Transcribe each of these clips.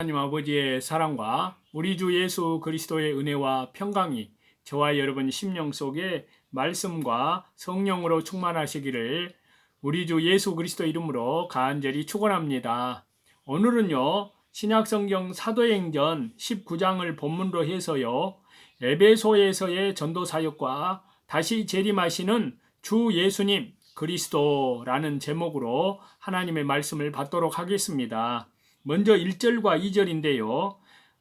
하나님 아버지의 사랑과 우리 주 예수 그리스도의 은혜와 평강이 저와 여러분 심령 속에 말씀과 성령으로 충만하시기를 우리 주 예수 그리스도 이름으로 간절히 축원합니다. 오늘은요, 신약성경 사도행전 19장을 본문으로 해서요, 에베소에서의 전도 사역과 다시 재림하시는 주 예수님 그리스도라는 제목으로 하나님의 말씀을 받도록 하겠습니다. 먼저 1절과 2절인데요.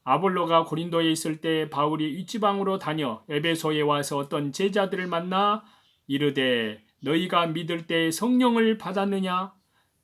아볼로가 고린도에 있을 때 바울이 윗지방으로 다녀 에베소에 와서 어떤 제자들을 만나 이르되 너희가 믿을 때 성령을 받았느냐?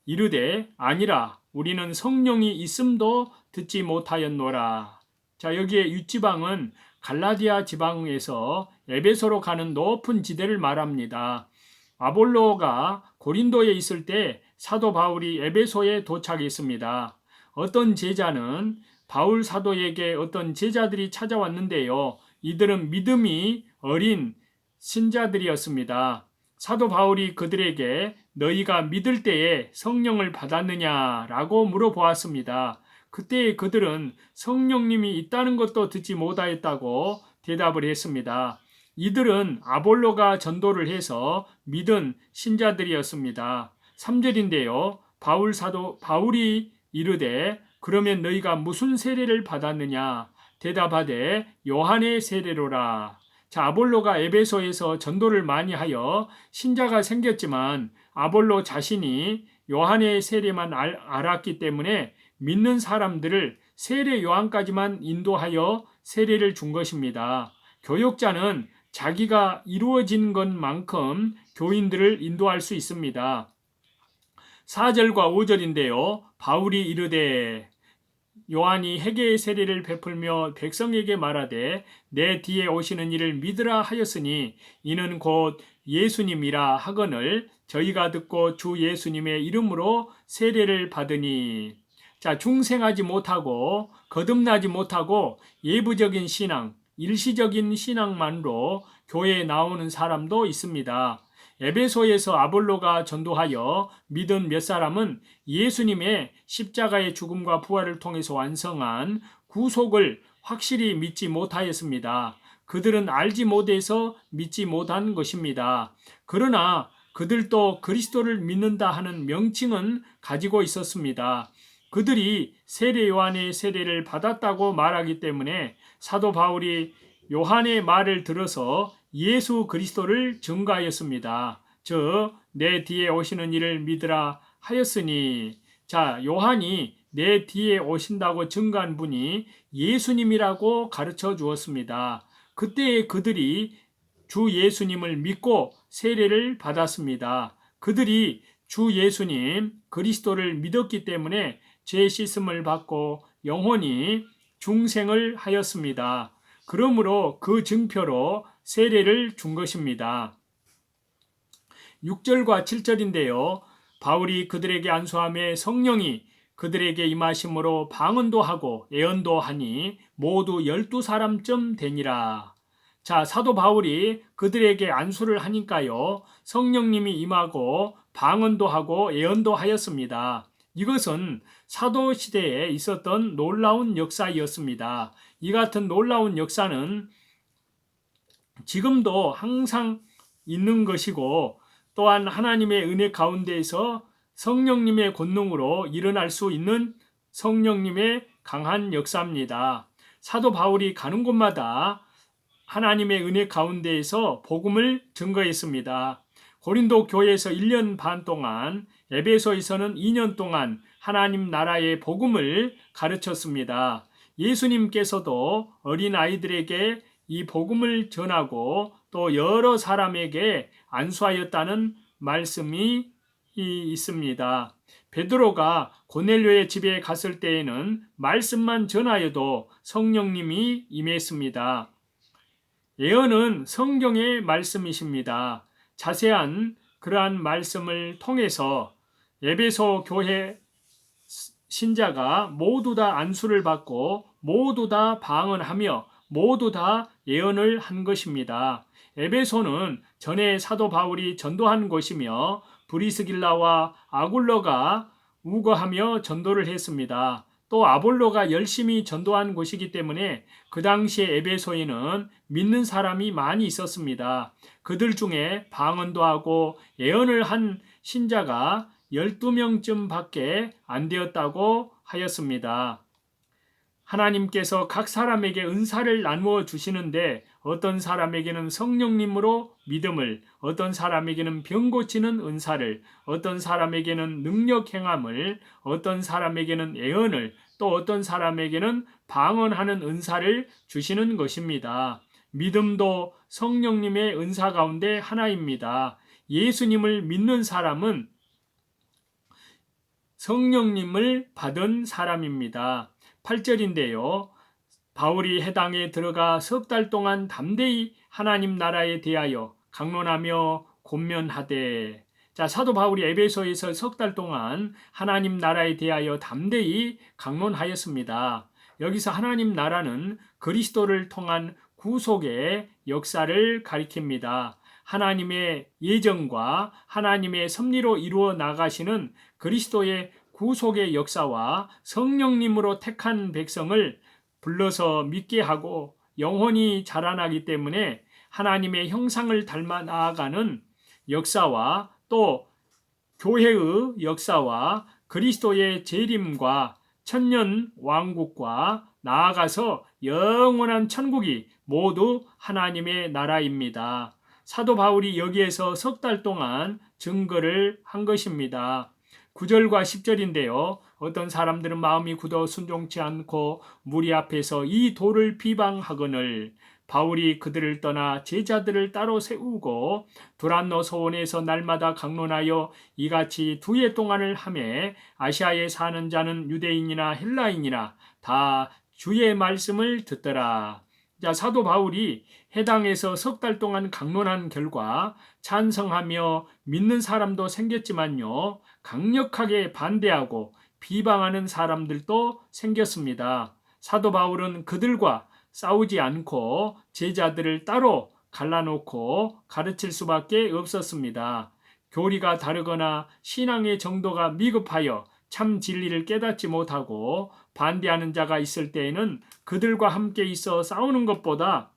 이르되 아니라 우리는 성령이 있음도 듣지 못하였노라. 자, 여기에 윗지방은 갈라디아 지방에서 에베소로 가는 높은 지대를 말합니다. 아볼로가 고린도에 있을 때 사도 바울이 에베소에 도착했습니다. 어떤 제자는 바울 사도에게 어떤 제자들이 찾아왔는데요. 이들은 믿음이 어린 신자들이었습니다. 사도 바울이 그들에게 너희가 믿을 때에 성령을 받았느냐라고 물어보았습니다. 그때 그들은 성령님이 있다는 것도 듣지 못하였다고 대답을 했습니다. 이들은 아볼로가 전도를 해서 믿은 신자들이었습니다. 3절인데요. 바울이 이르되 그러면 너희가 무슨 세례를 받았느냐? 대답하되 요한의 세례로라. 자, 아볼로가 에베소에서 전도를 많이 하여 신자가 생겼지만 아볼로 자신이 요한의 세례만 알았기 때문에 믿는 사람들을 세례 요한까지만 인도하여 세례를 준 것입니다. 교역자는 자기가 이루어진 것만큼 교인들을 인도할 수 있습니다. 4절과 5절인데요. 바울이 이르되 요한이 회개의 세례를 베풀며 백성에게 말하되 내 뒤에 오시는 이를 믿으라 하였으니 이는 곧 예수님이라 하거늘 저희가 듣고 주 예수님의 이름으로 세례를 받으니. 자, 중생하지 못하고 거듭나지 못하고 예부적인 신앙, 일시적인 신앙만으로 교회에 나오는 사람도 있습니다. 에베소에서 아볼로가 전도하여 믿은 몇 사람은 예수님의 십자가의 죽음과 부활을 통해서 완성한 구속을 확실히 믿지 못하였습니다. 그들은 알지 못해서 믿지 못한 것입니다. 그러나 그들도 그리스도를 믿는다 하는 명칭은 가지고 있었습니다. 그들이 세례 요한의 세례를 받았다고 말하기 때문에 사도 바울이 요한의 말을 들어서 예수 그리스도를 증거하였습니다. 즉, 내 뒤에 오시는 이를 믿으라 하였으니, 자, 요한이 내 뒤에 오신다고 증거한 분이 예수님이라고 가르쳐 주었습니다. 그때 그들이 주 예수님을 믿고 세례를 받았습니다. 그들이 주 예수님 그리스도를 믿었기 때문에 죄 씻음을 받고 영원히 중생을 하였습니다. 그러므로 그 증표로 세례를 준 것입니다. 6절과 7절인데요. 바울이 그들에게 안수함에 성령이 그들에게 임하심으로 방언도 하고 예언도 하니 모두 12사람쯤 되니라. 자, 사도 바울이 그들에게 안수를 하니까요. 성령님이 임하고 방언도 하고 예언도 하였습니다. 이것은 사도 시대에 있었던 놀라운 역사이었습니다. 이 같은 놀라운 역사는 지금도 항상 있는 것이고 또한 하나님의 은혜 가운데에서 성령님의 권능으로 일어날 수 있는 성령님의 강한 역사입니다. 사도 바울이 가는 곳마다 하나님의 은혜 가운데에서 복음을 증거했습니다. 고린도 교회에서 1년 반 동안, 에베소에서는 2년 동안 하나님 나라의 복음을 가르쳤습니다. 예수님께서도 어린 아이들에게 이 복음을 전하고 또 여러 사람에게 안수하였다는 말씀이 있습니다. 베드로가 고넬료의 집에 갔을 때에는 말씀만 전하여도 성령님이 임했습니다. 예언은 성경의 말씀이십니다. 자세한 그러한 말씀을 통해서 에베소 교회 신자가 모두 다 안수를 받고 모두 다 방언하며 모두 다 예언을 한 것입니다. 에베소는 전에 사도 바울이 전도한 곳이며 브리스길라와 아굴러가 우거하며 전도를 했습니다. 또 아볼로가 열심히 전도한 곳이기 때문에 그 당시에 에베소에는 믿는 사람이 많이 있었습니다. 그들 중에 방언도 하고 예언을 한 신자가 12명쯤 밖에 안 되었다고 하였습니다. 하나님께서 각 사람에게 은사를 나누어 주시는데 어떤 사람에게는 성령님으로 믿음을, 어떤 사람에게는 병 고치는 은사를, 어떤 사람에게는 능력 행함을, 어떤 사람에게는 예언을, 또 어떤 사람에게는 방언하는 은사를 주시는 것입니다. 믿음도 성령님의 은사 가운데 하나입니다. 예수님을 믿는 사람은 성령님을 받은 사람입니다. 8절인데요. 바울이 해당에 들어가 석 달 동안 담대히 하나님 나라에 대하여 강론하며 권면하되. 자, 사도 바울이 에베소에서 석 달 동안 하나님 나라에 대하여 담대히 강론하였습니다. 여기서 하나님 나라는 그리스도를 통한 구속의 역사를 가리킵니다. 하나님의 예정과 하나님의 섭리로 이루어 나가시는 그리스도의 구속의 역사와 성령님으로 택한 백성을 불러서 믿게 하고 영혼이 자라나기 때문에 하나님의 형상을 닮아 나아가는 역사와 또 교회의 역사와 그리스도의 재림과 천년 왕국과 나아가서 영원한 천국이 모두 하나님의 나라입니다. 사도 바울이 여기에서 석 달 동안 증거를 한 것입니다. 9절과 10절인데요. 어떤 사람들은 마음이 굳어 순종치 않고 무리 앞에서 이 도를 비방하거늘 바울이 그들을 떠나 제자들을 따로 세우고 두란노 소원에서 날마다 강론하여 이같이 2해 동안을 하매 아시아에 사는 자는 유대인이나 헬라인이나 다 주의 말씀을 듣더라. 자, 사도 바울이 해당에서 석 달 동안 강론한 결과 찬성하며 믿는 사람도 생겼지만요, 강력하게 반대하고 비방하는 사람들도 생겼습니다. 사도 바울은 그들과 싸우지 않고 제자들을 따로 갈라놓고 가르칠 수밖에 없었습니다. 교리가 다르거나 신앙의 정도가 미급하여 참 진리를 깨닫지 못하고 반대하는 자가 있을 때에는 그들과 함께 있어 싸우는 것보다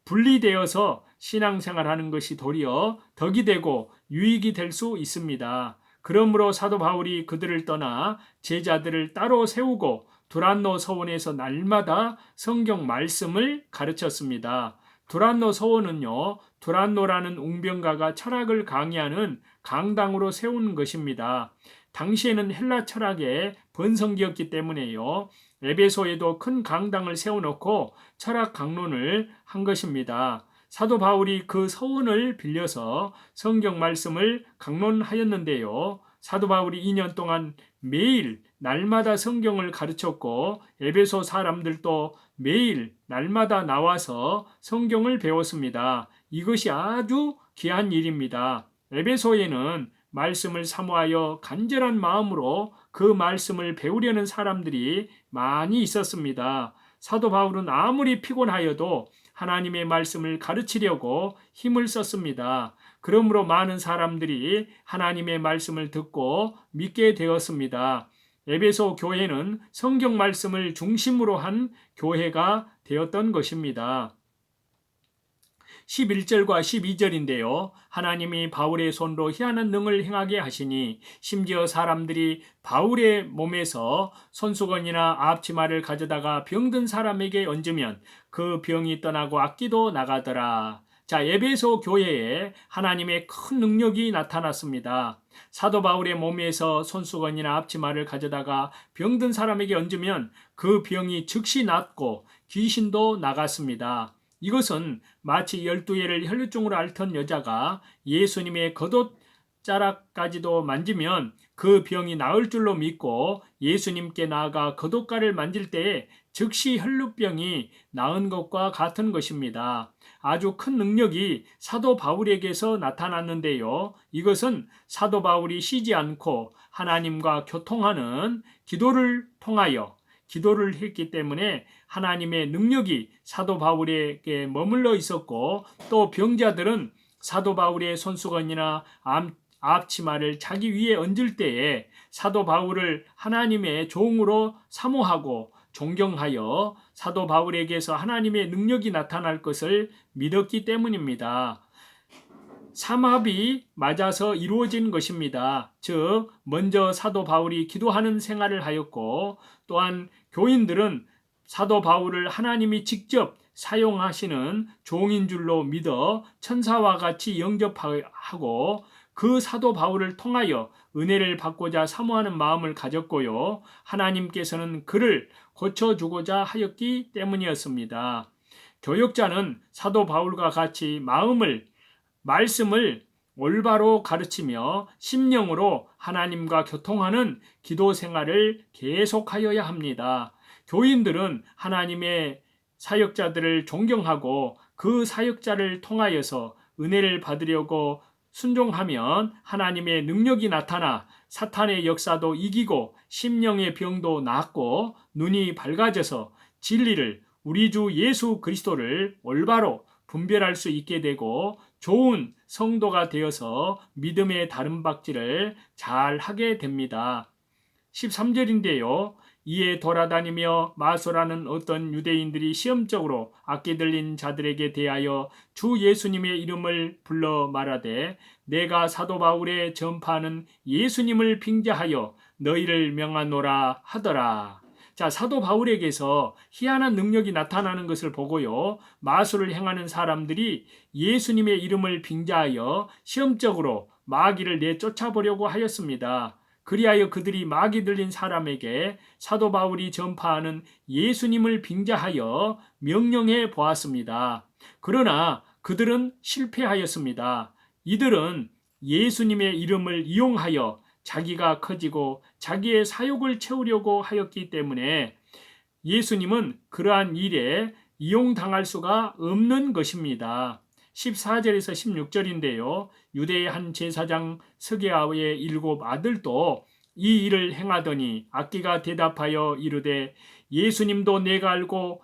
분리되어서 신앙생활하는 것이 도리어 덕이 되고 유익이 될 수 있습니다. 그러므로 사도 바울이 그들을 떠나 제자들을 따로 세우고 두란노 서원에서 날마다 성경 말씀을 가르쳤습니다. 두란노 서원은요, 두란노라는 웅변가가 철학을 강의하는 강당으로 세운 것입니다. 당시에는 헬라 철학의 번성기였기 때문에요, 에베소에도 큰 강당을 세워놓고 철학 강론을 한 것입니다. 사도 바울이 그 서원을 빌려서 성경 말씀을 강론하였는데요. 사도 바울이 2년 동안 매일 날마다 성경을 가르쳤고 에베소 사람들도 매일 날마다 나와서 성경을 배웠습니다. 이것이 아주 귀한 일입니다. 에베소에는 말씀을 사모하여 간절한 마음으로 그 말씀을 배우려는 사람들이 많이 있었습니다. 사도 바울은 아무리 피곤하여도 하나님의 말씀을 가르치려고 힘을 썼습니다. 그러므로 많은 사람들이 하나님의 말씀을 듣고 믿게 되었습니다. 에베소 교회는 성경 말씀을 중심으로 한 교회가 되었던 것입니다. 11절과 12절인데요. 하나님이 바울의 손으로 희한한 능을 행하게 하시니 심지어 사람들이 바울의 몸에서 손수건이나 앞치마를 가져다가 병든 사람에게 얹으면 그 병이 떠나고 악기도 나가더라. 자, 에베소 교회에 하나님의 큰 능력이 나타났습니다. 사도 바울의 몸에서 손수건이나 앞치마를 가져다가 병든 사람에게 얹으면 그 병이 즉시 낫고 귀신도 나갔습니다. 이것은 마치 12해를 혈루증으로 앓던 여자가 예수님의 겉옷자락까지도 만지면 그 병이 나을 줄로 믿고 예수님께 나아가 겉옷가를 만질 때에 즉시 혈루병이 나은 것과 같은 것입니다. 아주 큰 능력이 사도 바울에게서 나타났는데요. 이것은 사도 바울이 쉬지 않고 하나님과 교통하는 기도를 통하여 기도를 했기 때문에 하나님의 능력이 사도 바울에게 머물러 있었고 또 병자들은 사도 바울의 손수건이나 앞치마를 자기 위에 얹을 때에 사도 바울을 하나님의 종으로 사모하고 존경하여 사도 바울에게서 하나님의 능력이 나타날 것을 믿었기 때문입니다. 삼합이 맞아서 이루어진 것입니다. 즉, 먼저 사도 바울이 기도하는 생활을 하였고, 또한 교인들은 사도 바울을 하나님이 직접 사용하시는 종인 줄로 믿어 천사와 같이 영접하고 그 사도 바울을 통하여 은혜를 받고자 사모하는 마음을 가졌고요. 하나님께서는 그를 고쳐주고자 하였기 때문이었습니다. 교역자는 사도 바울과 같이 말씀을 올바로 가르치며 심령으로 하나님과 교통하는 기도 생활을 계속하여야 합니다. 교인들은 하나님의 사역자들을 존경하고 그 사역자를 통하여서 은혜를 받으려고 순종하면 하나님의 능력이 나타나 사탄의 역사도 이기고 심령의 병도 낫고 눈이 밝아져서 진리를, 우리 주 예수 그리스도를 올바로 분별할 수 있게 되고 좋은 성도가 되어서 믿음의 다름박질을 잘 하게 됩니다. 13절인데요. 이에 돌아다니며 마소라는 어떤 유대인들이 시험적으로 악기 들린 자들에게 대하여 주 예수님의 이름을 불러 말하되 내가 사도 바울의 전파하는 예수님을 빙자하여 너희를 명하노라 하더라. 자, 사도 바울에게서 희한한 능력이 나타나는 것을 보고요. 마술을 행하는 사람들이 예수님의 이름을 빙자하여 시험적으로 마귀를 내쫓아보려고 하였습니다. 그리하여 그들이 마귀 들린 사람에게 사도 바울이 전파하는 예수님을 빙자하여 명령해 보았습니다. 그러나 그들은 실패하였습니다. 이들은 예수님의 이름을 이용하여 자기가 커지고 자기의 사욕을 채우려고 하였기 때문에 예수님은 그러한 일에 이용당할 수가 없는 것입니다. 14절에서 16절인데요. 유대의 한 제사장 스게아의 7 아들도 이 일을 행하더니 악기가 대답하여 이르되 예수님도 내가 알고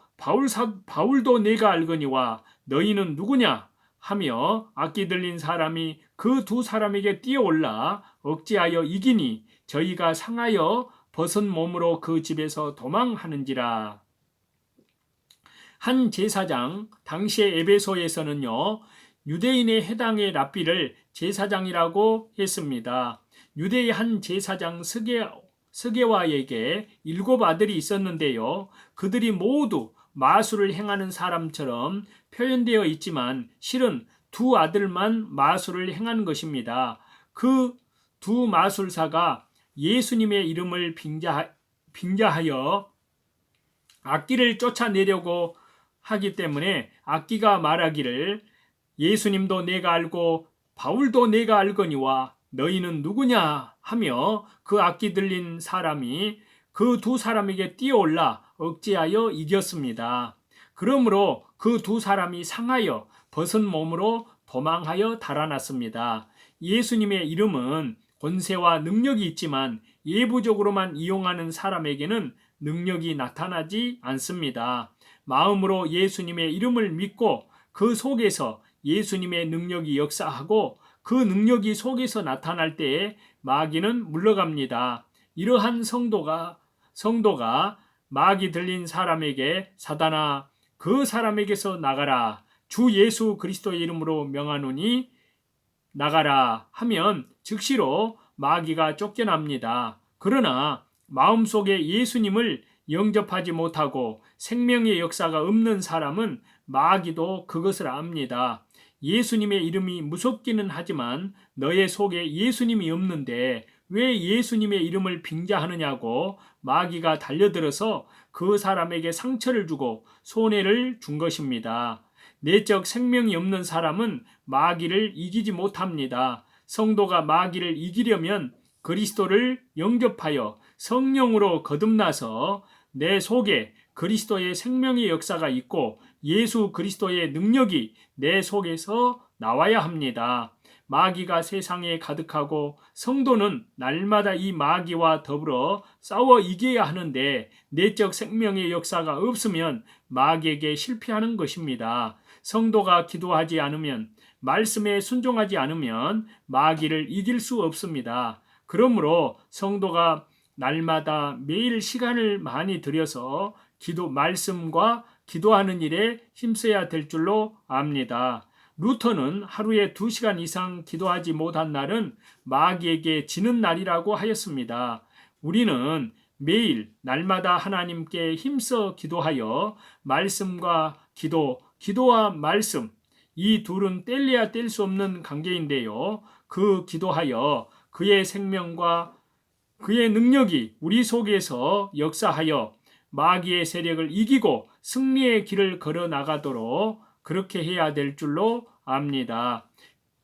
바울도 내가 알거니와 너희는 누구냐 하며 악기 들린 사람이 그 두 사람에게 뛰어올라 억제하여 이기니 저희가 상하여 벗은 몸으로 그 집에서 도망하는지라. 한 제사장, 당시의 에베소에서는요, 유대인의 해당의 랍비를 제사장이라고 했습니다. 유대의 한 제사장 스게와에게 7 아들이 있었는데요. 그들이 모두 마술을 행하는 사람처럼 표현되어 있지만 실은 2 아들만 마술을 행한 것입니다. 그 2 마술사가 예수님의 이름을 빙자하여 악기를 쫓아내려고 하기 때문에 악기가 말하기를 예수님도 내가 알고 바울도 내가 알거니와 너희는 누구냐 하며 그 악기 들린 사람이 그 2 사람에게 뛰어올라 억제하여 이겼습니다. 그러므로 그 2 사람이 상하여 벗은 몸으로 도망하여 달아났습니다. 예수님의 이름은 권세와 능력이 있지만 예부적으로만 이용하는 사람에게는 능력이 나타나지 않습니다. 마음으로 예수님의 이름을 믿고 그 속에서 예수님의 능력이 역사하고 그 능력이 속에서 나타날 때에 마귀는 물러갑니다. 이러한 성도가 마귀 들린 사람에게 사단아 그 사람에게서 나가라 주 예수 그리스도의 이름으로 명하노니 나가라 하면 즉시로 마귀가 쫓겨납니다. 그러나 마음속에 예수님을 영접하지 못하고 생명의 역사가 없는 사람은 마귀도 그것을 압니다. 예수님의 이름이 무섭기는 하지만 너의 속에 예수님이 없는데 왜 예수님의 이름을 빙자하느냐고 마귀가 달려들어서 그 사람에게 상처를 주고 손해를 준 것입니다. 내적 생명이 없는 사람은 마귀를 이기지 못합니다. 성도가 마귀를 이기려면 그리스도를 영접하여 성령으로 거듭나서 내 속에 그리스도의 생명의 역사가 있고 예수 그리스도의 능력이 내 속에서 나와야 합니다. 마귀가 세상에 가득하고 성도는 날마다 이 마귀와 더불어 싸워 이겨야 하는데 내적 생명의 역사가 없으면 마귀에게 실패하는 것입니다. 성도가 기도하지 않으면 말씀에 순종하지 않으면 마귀를 이길 수 없습니다. 그러므로 성도가 날마다 매일 시간을 많이 들여서 말씀과 기도하는 일에 힘써야 될 줄로 압니다. 루터는 하루에 2시간 이상 기도하지 못한 날은 마귀에게 지는 날이라고 하였습니다. 우리는 매일 날마다 하나님께 힘써 기도하여 말씀과 기도와 말씀, 이 둘은 뗄래야 뗄 수 없는 관계인데요. 그 기도하여 그의 생명과 그의 능력이 우리 속에서 역사하여 마귀의 세력을 이기고 승리의 길을 걸어 나가도록 그렇게 해야 될 줄로 압니다.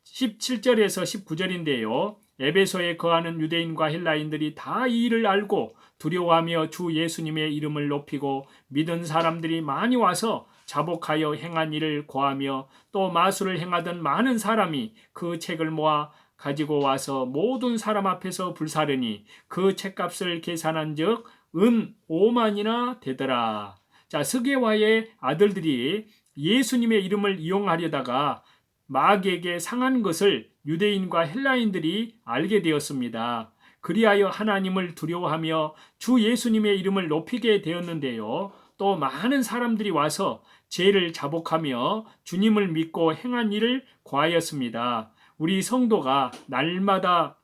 17절에서 19절인데요. 에베소에 거하는 유대인과 헬라인들이 다 이 일을 알고 두려워하며 주 예수님의 이름을 높이고 믿은 사람들이 많이 와서 자복하여 행한 일을 고하며 또 마술을 행하던 많은 사람이 그 책을 모아 가지고 와서 모든 사람 앞에서 불사르니 그 책값을 계산한 즉 은 5만이나 되더라. 자, 스게와의 아들들이 예수님의 이름을 이용하려다가 마귀에게 상한 것을 유대인과 헬라인들이 알게 되었습니다. 그리하여 하나님을 두려워하며 주 예수님의 이름을 높이게 되었는데요. 또 많은 사람들이 와서 죄를 자복하며 주님을 믿고 행한 일을 고하였습니다. 우리 성도가 날마다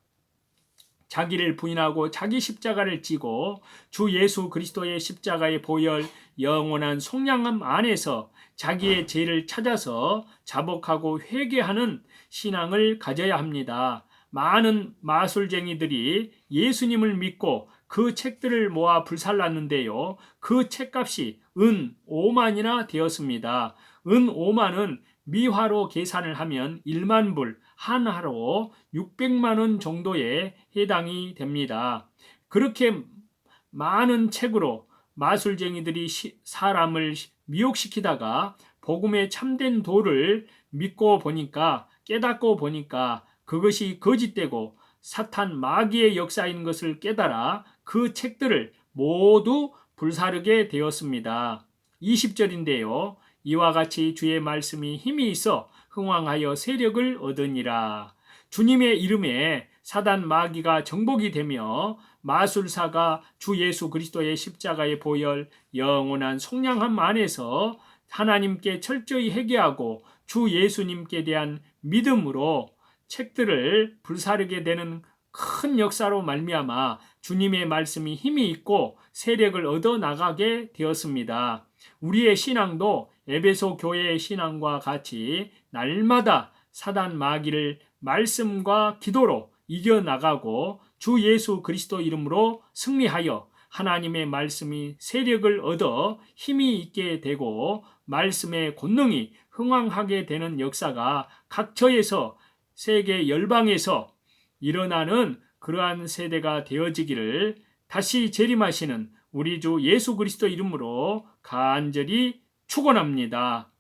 자기를 부인하고 자기 십자가를 지고 주 예수 그리스도의 십자가의 보혈 영원한 속량함 안에서 자기의 죄를 찾아서 자복하고 회개하는 신앙을 가져야 합니다. 많은 마술쟁이들이 예수님을 믿고 그 책들을 모아 불살랐는데요. 그 책값이 은 5만이나 되었습니다. 은 5만은 미화로 계산을 하면 1만 불, 한 하로 600만 원 정도에 해당이 됩니다. 그렇게 많은 책으로 마술쟁이들이 사람을 미혹시키다가 복음의 참된 도를 깨닫고 보니까 그것이 거짓되고 사탄 마귀의 역사인 것을 깨달아 그 책들을 모두 불사르게 되었습니다. 20절인데요. 이와 같이 주의 말씀이 힘이 있어 흥왕하여 세력을 얻으니라. 주님의 이름에 사단 마귀가 정복이 되며 마술사가 주 예수 그리스도의 십자가의 보혈 영원한 속량함 안에서 하나님께 철저히 회개하고 주 예수님께 대한 믿음으로 책들을 불사르게 되는 큰 역사로 말미암아 주님의 말씀이 힘이 있고 세력을 얻어 나가게 되었습니다. 우리의 신앙도 에베소 교회의 신앙과 같이 날마다 사단 마귀를 말씀과 기도로 이겨나가고 주 예수 그리스도 이름으로 승리하여 하나님의 말씀이 세력을 얻어 힘이 있게 되고 말씀의 권능이 흥왕하게 되는 역사가 각처에서 세계 열방에서 일어나는 그러한 세대가 되어지기를 다시 재림하시는 우리 주 예수 그리스도 이름으로 간절히 축원합니다.